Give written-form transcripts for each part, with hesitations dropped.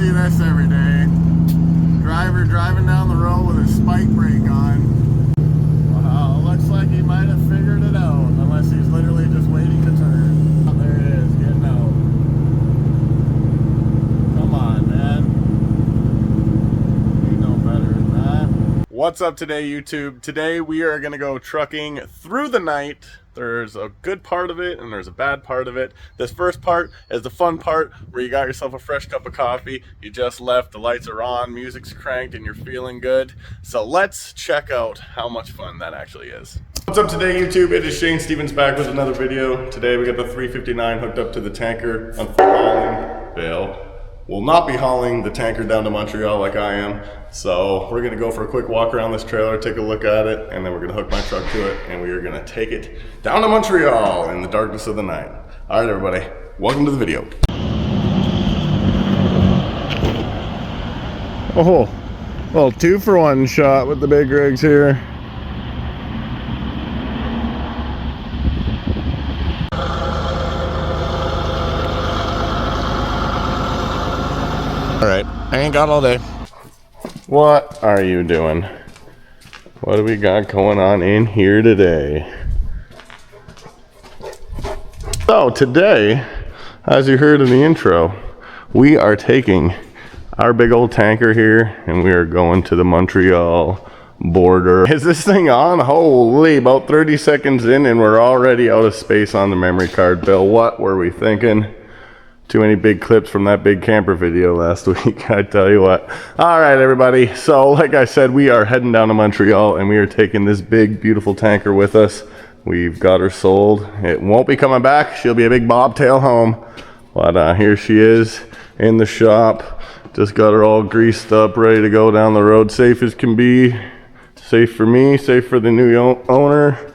see this every day. Driver driving down the road with his spike brake on. Wow, looks like he might have figured it out, unless he's literally just waiting to turn. Oh, there it is, getting out. Come on, man. You know better than that. What's up today, YouTube? Today we are going to go trucking through the night. There's a good part of it and there's a bad part of it. This first part is the fun part where you got yourself a fresh cup of coffee, you just left, the lights are on, music's cranked, and you're feeling good. So let's check out how much fun that actually is. What's up today, YouTube? It is Shane Stevens back with another video. Today we got the 359 hooked up to the tanker. I'm hauling Bill. Will not be hauling the tanker down to Montreal like I am. So we're gonna go for a quick walk around this trailer, take a look at it, and then we're gonna hook my truck to it, and we are gonna take it down to Montreal in the darkness of the night. All right, everybody, welcome to the video. Oh, well, 2-for-1 shot with the big rigs here. All right, I ain't got all day. What are you doing? What do we got going on in here today? So today, as you heard in the intro, we are taking our big old tanker here and we are going to the Montreal border. Is this thing on? Holy, about 30 seconds in and we're already out of space on the memory card. Bill, what were we thinking? Too many big clips from that big camper video last week, I tell you what. All right, everybody. So like I said, we are heading down to Montreal and we are taking this big, beautiful tanker with us. We've got her sold. It won't be coming back. She'll be a big bobtail home. But here she is in the shop. Just got her all greased up, ready to go down the road. Safe as can be. Safe for me, safe for the new owner.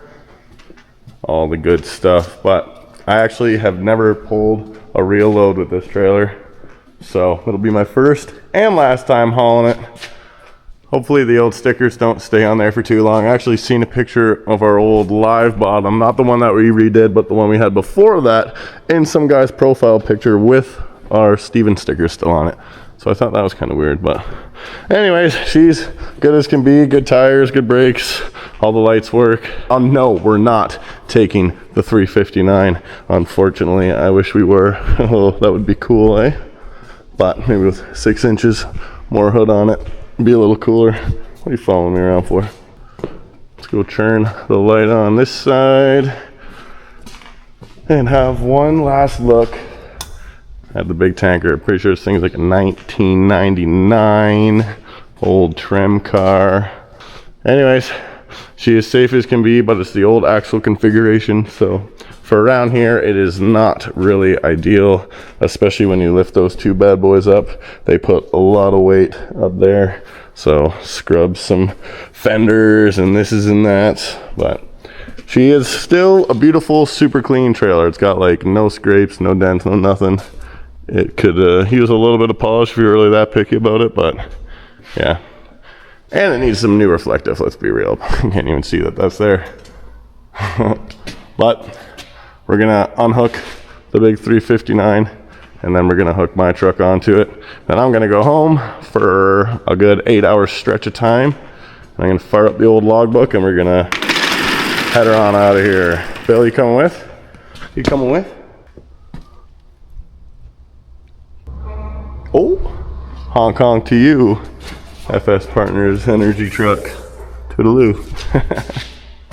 All the good stuff. But I actually have never pulled a real load with this trailer, so it'll be my first and last time hauling it. Hopefully the old stickers don't stay on there for too long. I actually seen a picture of our old live bottom, not the one that we redid, but the one we had before that, in some guy's profile picture with our Steven sticker still on it. So I thought that was kind of weird, but anyways, she's good as can be. Good tires, good brakes, all the lights work. Oh no, we're not taking the 359. Unfortunately, I wish we were. Oh, that would be cool, eh? But maybe with 6 inches more hood on it, it'd be a little cooler. What are you following me around for? Let's go turn the light on this side and have one last look at the big tanker. Pretty sure this thing's like a 1999 old trim car. Anyways, she is safe as can be, but it's the old axle configuration. So for around here, it is not really ideal, especially when you lift those two bad boys up. They put a lot of weight up there. So scrub some fenders and this is and that, but she is still a beautiful, super clean trailer. It's got like no scrapes, no dents, no nothing. It could use a little bit of polish if you're really that picky about it, but yeah. And it needs some new reflective, let's be real. You can't even see that that's there. But we're gonna unhook the big 359 and then we're gonna hook my truck onto it. Then I'm gonna go home for a good 8-hour stretch of time. I'm gonna fire up the old logbook and we're gonna head her on out of here. Bill, you coming with? You coming with? Oh, honk honk to you, FS Partners Energy Truck. Toodaloo.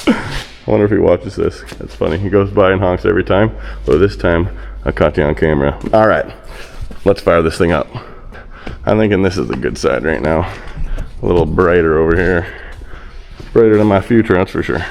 I wonder if he watches this. That's funny. He goes by and honks every time, but this time I caught you on camera. All right, let's fire this thing up. I'm thinking this is the good side right now. A little brighter over here. Brighter than my future, that's for sure.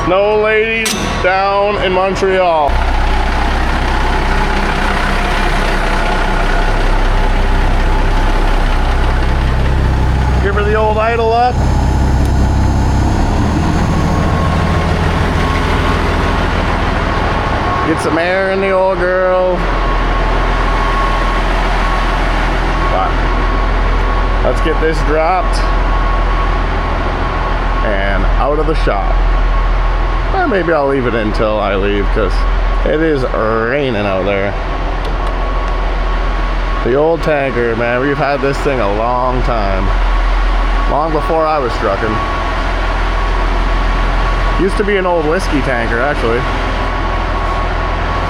No ladies down in Montreal. Give her the old idle up. Get some air in the old girl. But let's get this dropped and out of the shop. Or maybe I'll leave it until I leave because it is raining out there. The old tanker, man, we've had this thing a long time. Long before I was trucking. Used to be an old whiskey tanker, actually.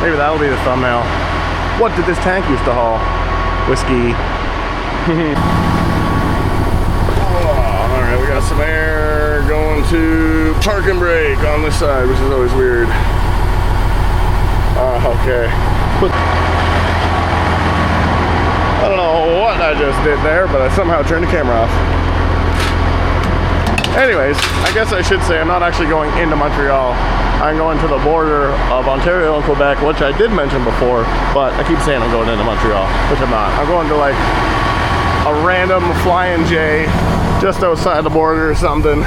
Maybe that'll be the thumbnail. What did this tank used to haul? Whiskey. Alright, we got some air going to park and brake on this side, which is always weird. Okay. I don't know what I just did there, but I somehow turned the camera off. Anyways, I guess I should say I'm not actually going into Montreal. I'm going to the border of Ontario and Quebec, which I did mention before, but I keep saying I'm going into Montreal, which I'm not. I'm going to like a random Flying J just outside the border or something.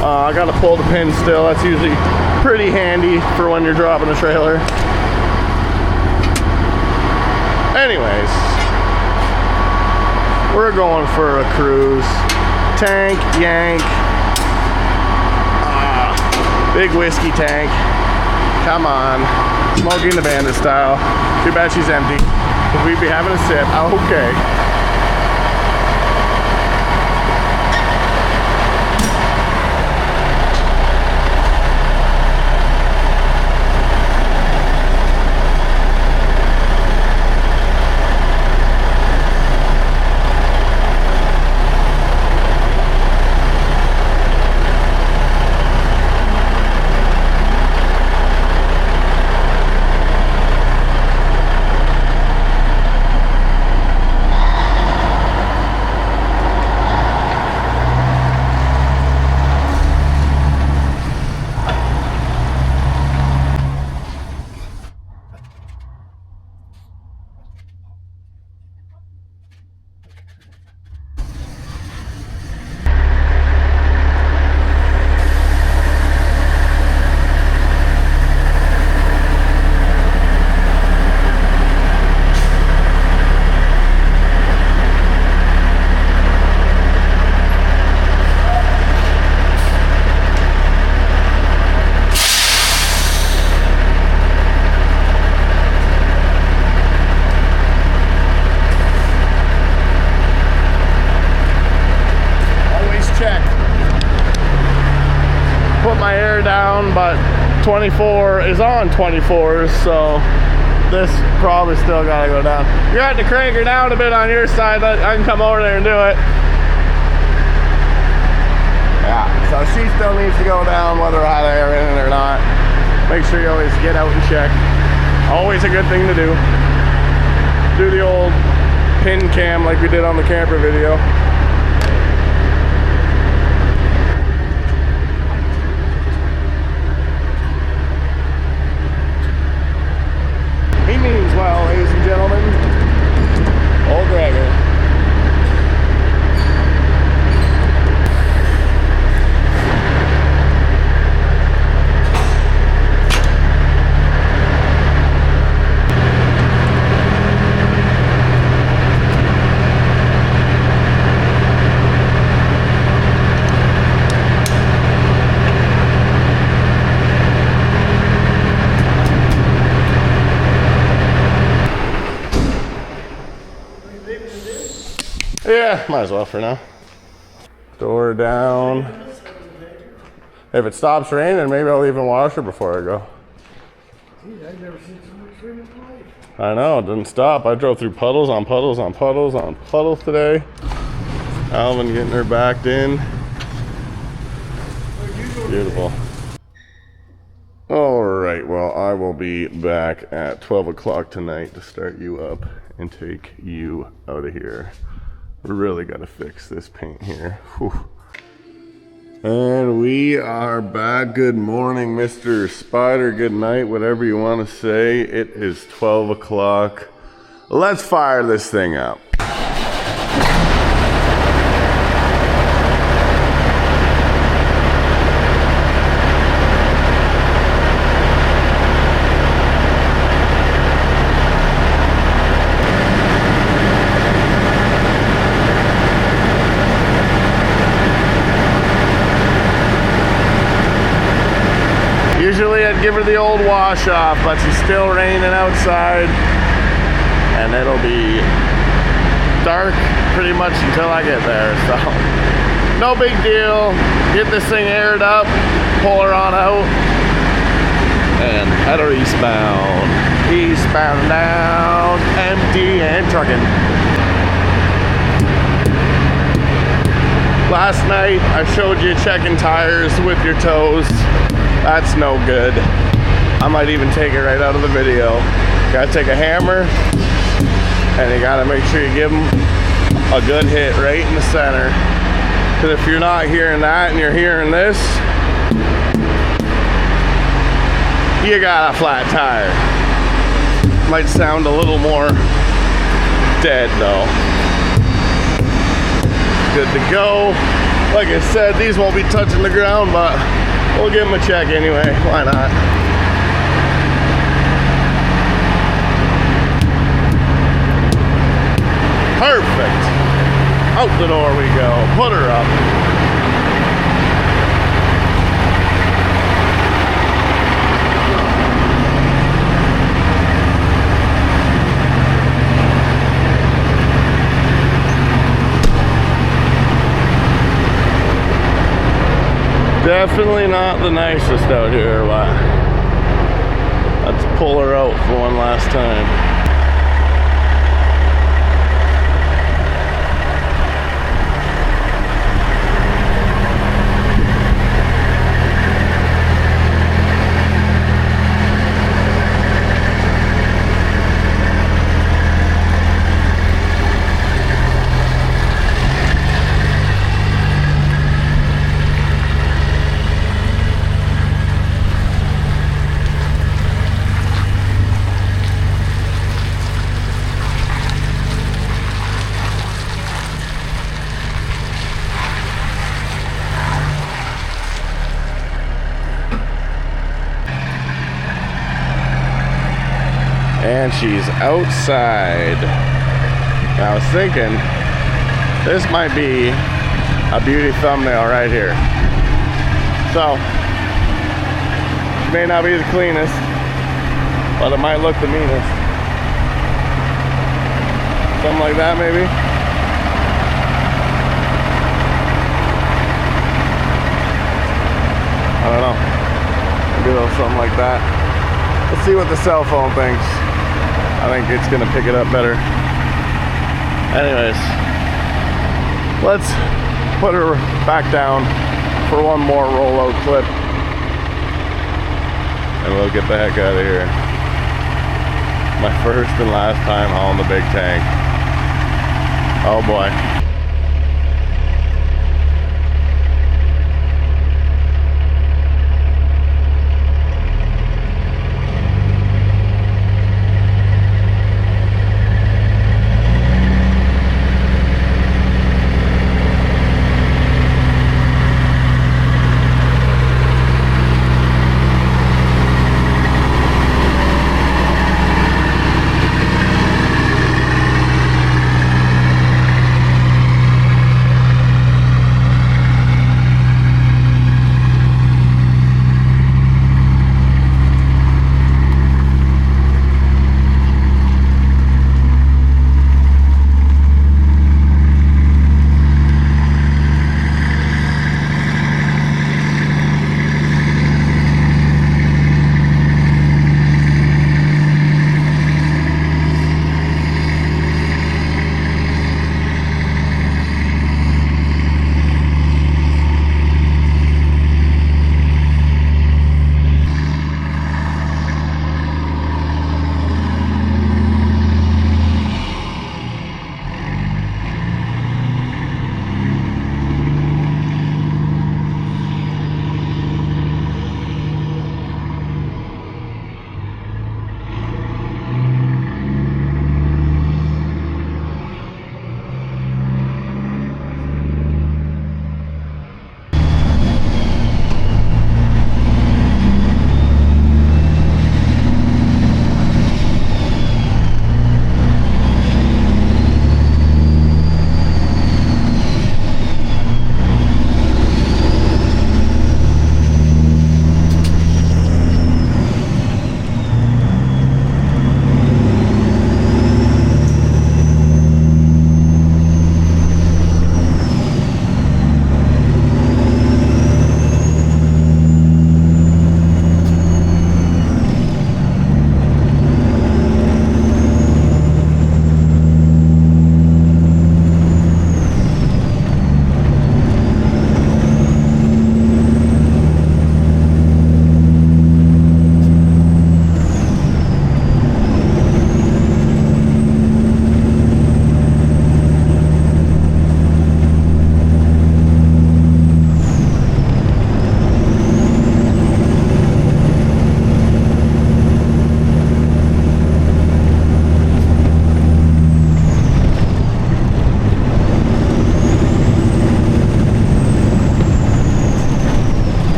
I gotta pull the pin still. That's usually pretty handy for when you're dropping a trailer. Anyways, we're going for a cruise. Tank, yank. Big whiskey tank. Come on. Smoking the Bandit style. Too bad she's empty. Because we'd be having a sip. Okay. But 24 is on 24s, so this probably still gotta go down. You're gonna have to crank her down a bit on your side. I can come over there and do it. Yeah, so she still needs to go down whether I have air in it or not. Make sure you always get out and check. Always a good thing to do. Do the old pin cam like we did on the camper video. Means well, ladies and gentlemen. Old Gregor. Yeah, might as well for now. Door down. If it stops raining, maybe I'll even wash her before I go. I've never seen so much rain in my life. I know, it didn't stop. I drove through puddles on puddles on puddles on puddles today. Alvin getting her backed in. Beautiful. All right, well, I will be back at 12 o'clock tonight to start you up and take you out of here. We really got to fix this paint here. Whew. And we are back. Good morning, Mr. Spider. Good night, whatever you want to say. It is 12 o'clock. Let's fire this thing up. give her the old wash off, but she's still raining outside. And it'll be dark pretty much until I get there, so no big deal. Get this thing aired up, pull her on out, and head her eastbound. Eastbound down, empty and trucking. Last night I showed you checking tires with your toes. That's no good. I might even take it right out of the video. Gotta take a hammer and you gotta make sure you give them a good hit right in the center. Because if you're not hearing that and you're hearing this, you got a flat tire. Might sound a little more dead though. Good to go. Like I said, these won't be touching the ground, but we'll give them a check anyway. Why not? Perfect. Out the door we go. Put her up. Definitely not the nicest out here, but let's pull her out for one last time. And she's outside. And I was thinking, this might be a beauty thumbnail right here. So, may not be the cleanest, but it might look the meanest. Something like that, maybe. I don't know. Maybe a little something like that. Let's see what the cell phone thinks. I think it's gonna pick it up better. Anyways, let's put her back down for one more rollout clip. And we'll get the heck out of here. My first and last time hauling the big tank. Oh boy.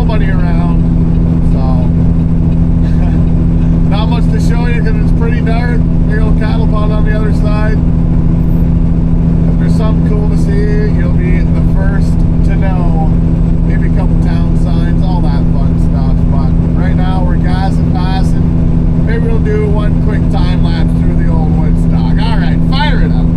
nobody around, so not much to show you because it's pretty dark. Big old cattle pond on the other side. If there's something cool to see, you'll be the first to know. Maybe a couple town signs, all that fun stuff. But right now we're gassing, passing. Maybe we'll do one quick time lapse through the old Woodstock. All right, fire it up.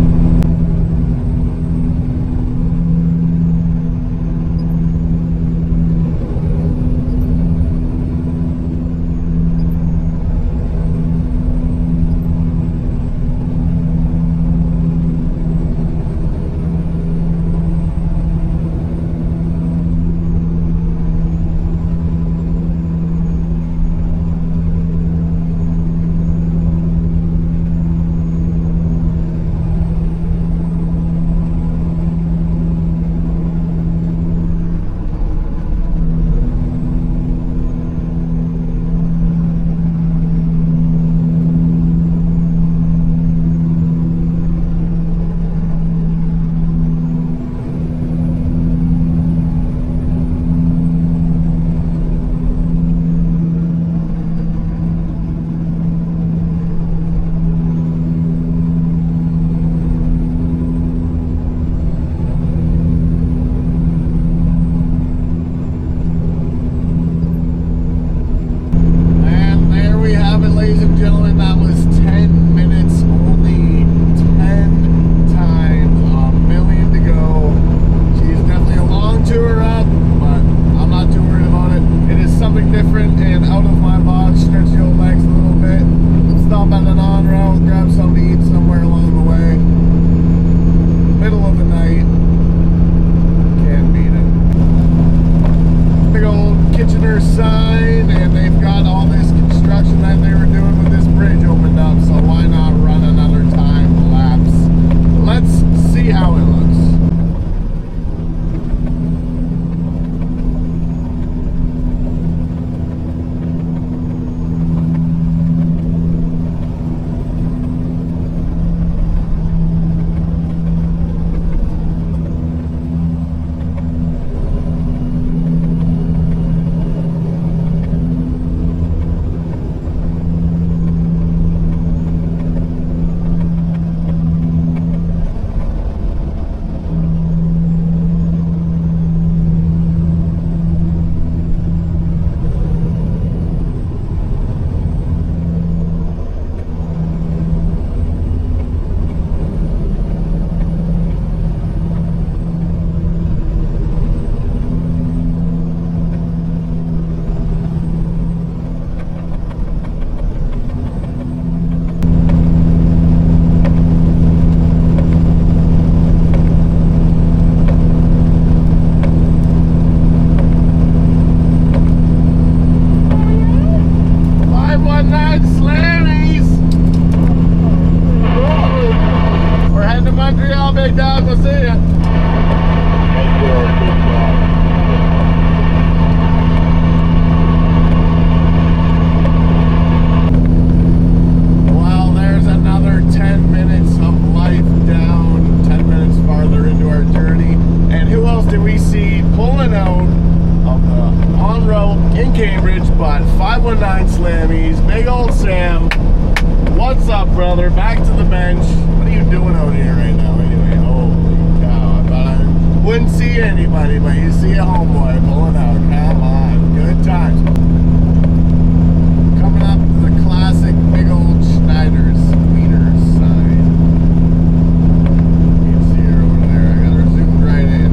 But 519 Slammies, Big Old Sam. What's up, brother? Back to the bench. What are you doing out here right now anyway? Holy cow. I thought I wouldn't see anybody, but you see a homeboy pulling out. Come on. Good times. Coming up to the classic Big Old Schneider's Wiener sign. You can see her over there. I got her zoomed right in.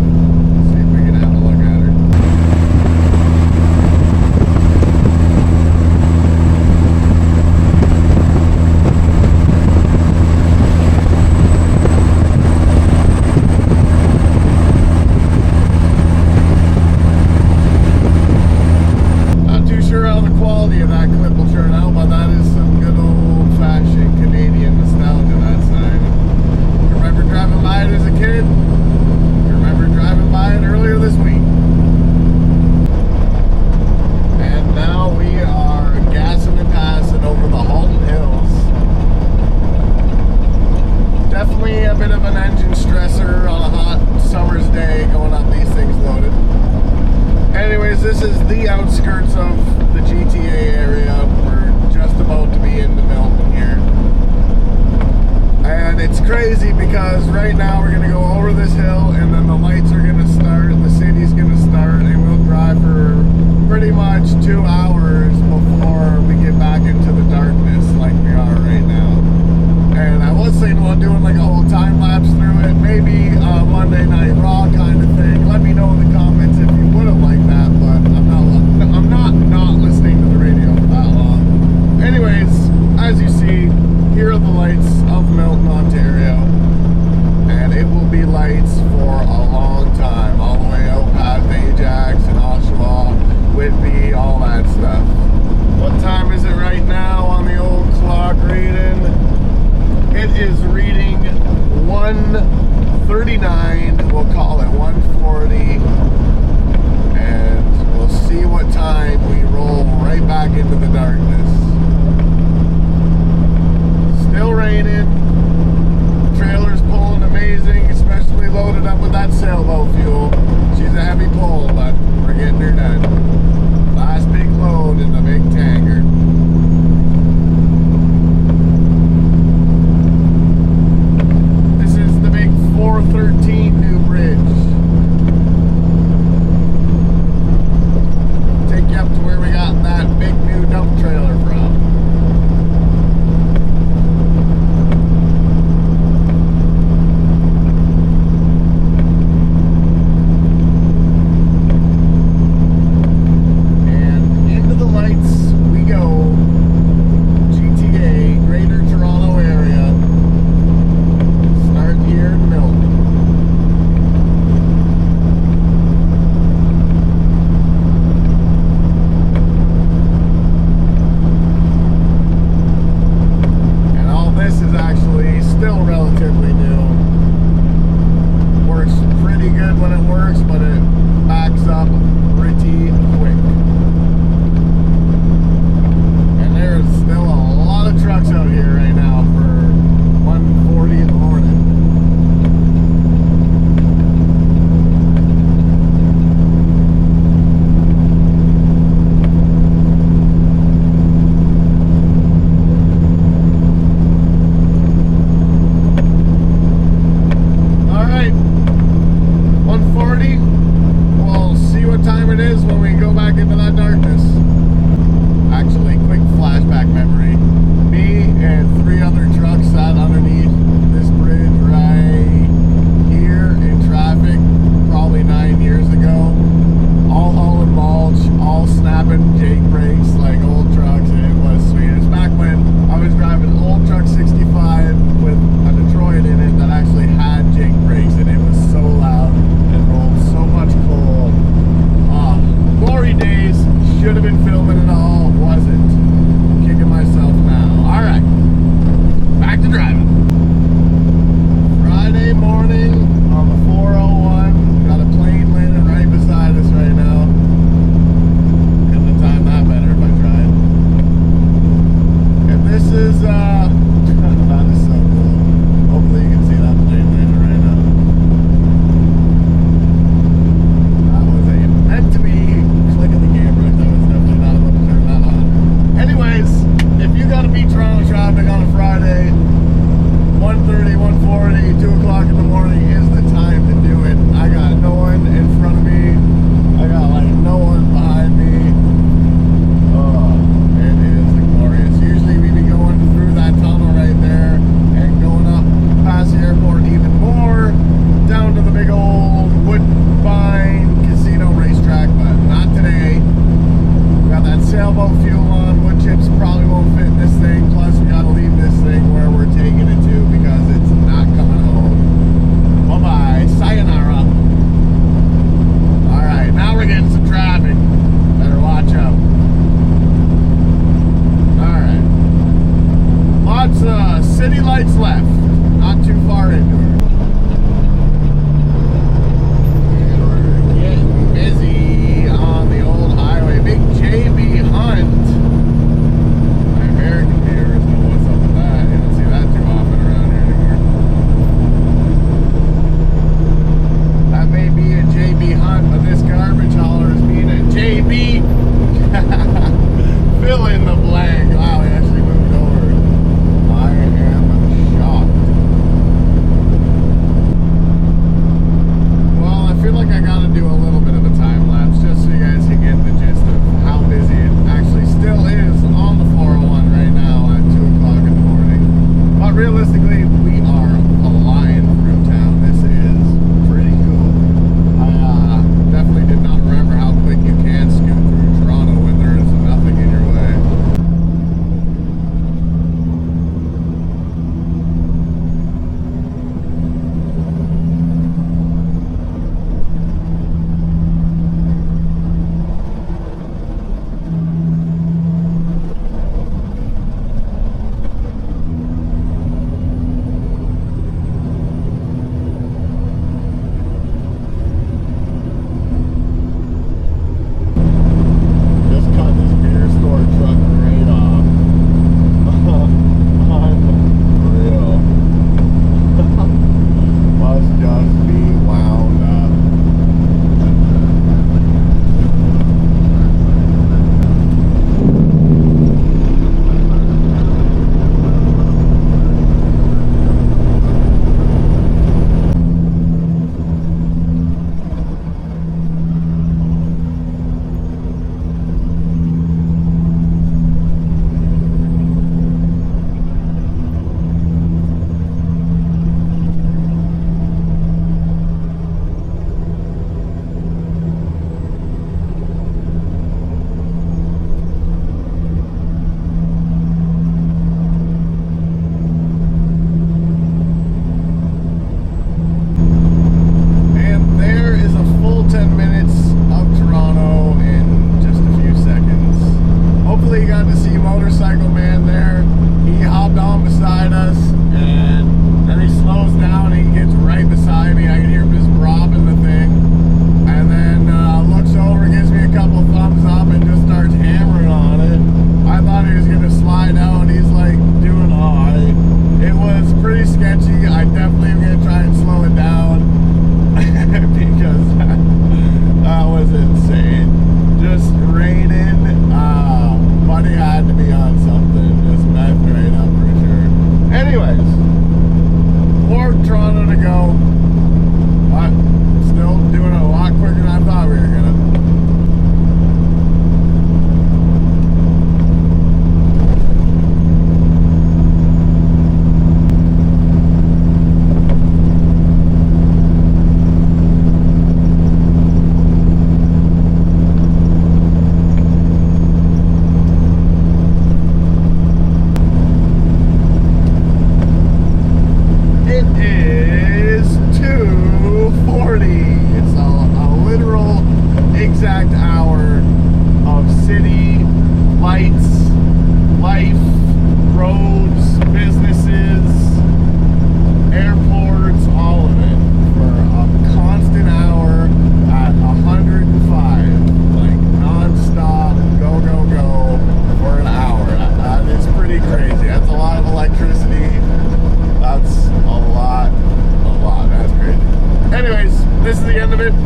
Let's see if we can have a look at her. Not too this is the outskirts of the GTA area. We're just about to be into Milton here. And it's crazy because right now we're gonna go over this hill and then the lights are gonna start, the city's gonna start, and we'll drive for pretty much 2 hours before we get back into the darkness like we are right now. And I was thinking about doing like a whole time lapse through it, maybe a Monday Night Raw kind of thing. Let me know in the comments if you would have liked that, but I'm not listening to the radio for that long. Anyways, as you see, here are the lights of Milton, Ontario, and it will be lights for a long time.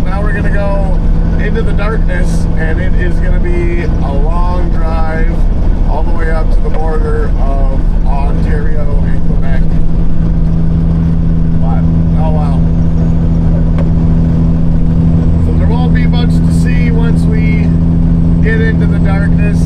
Now we're gonna go into the darkness, and it is gonna be a long drive all the way up to the border of Ontario and Quebec. But, oh wow. So there won't be much to see once we get into the darkness.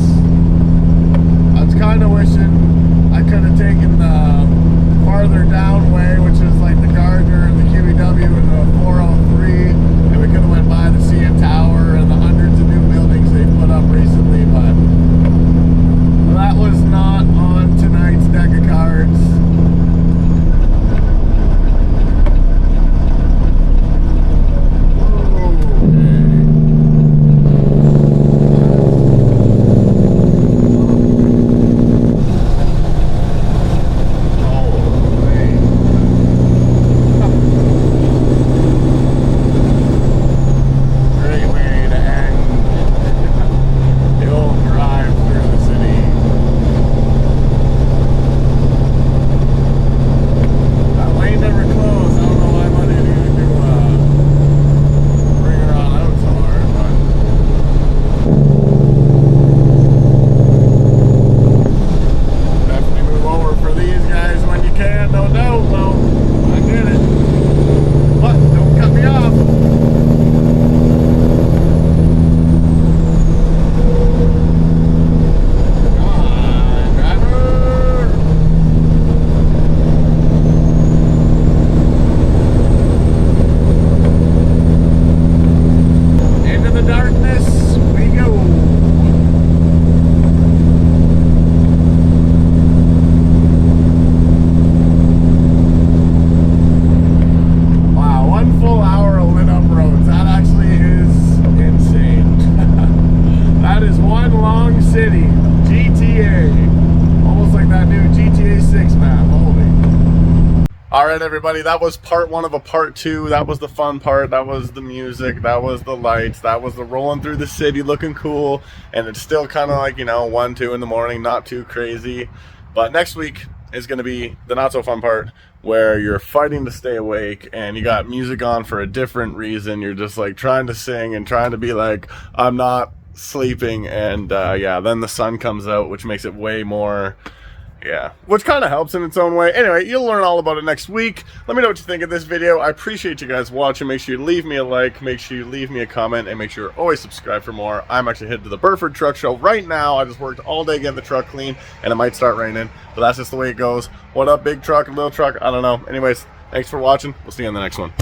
I was kind of wishing I could have taken the farther down way, which is like the Gardner and the QEW and the 403, and we could have went by the CN Tower and the hundreds of new buildings they've put up recently, but that was not on tonight's deck of cards. Alright everybody, that was part one of a part two. That was the fun part, that was the music, that was the lights, that was the rolling through the city looking cool, and it's still kind of like, you know, 1, 2 in the morning, not too crazy. But next week is going to be the not so fun part, where you're fighting to stay awake and you got music on for a different reason. You're just like trying to sing and trying to be like, I'm not sleeping, and yeah, then the sun comes out, which makes it way more... yeah, which kind of helps in its own way. Anyway, you'll learn all about it next week. Let me know what you think of this video. I appreciate you guys watching. Make sure you leave me a like, make sure you leave me a comment, and make sure you're always subscribed for more. I'm actually headed to the Burford truck show right now. I just worked all day getting the truck clean, and it might start raining, but that's just the way it goes. What up, big truck, little truck? I don't know. Anyways, thanks for watching. We'll see you on the next one.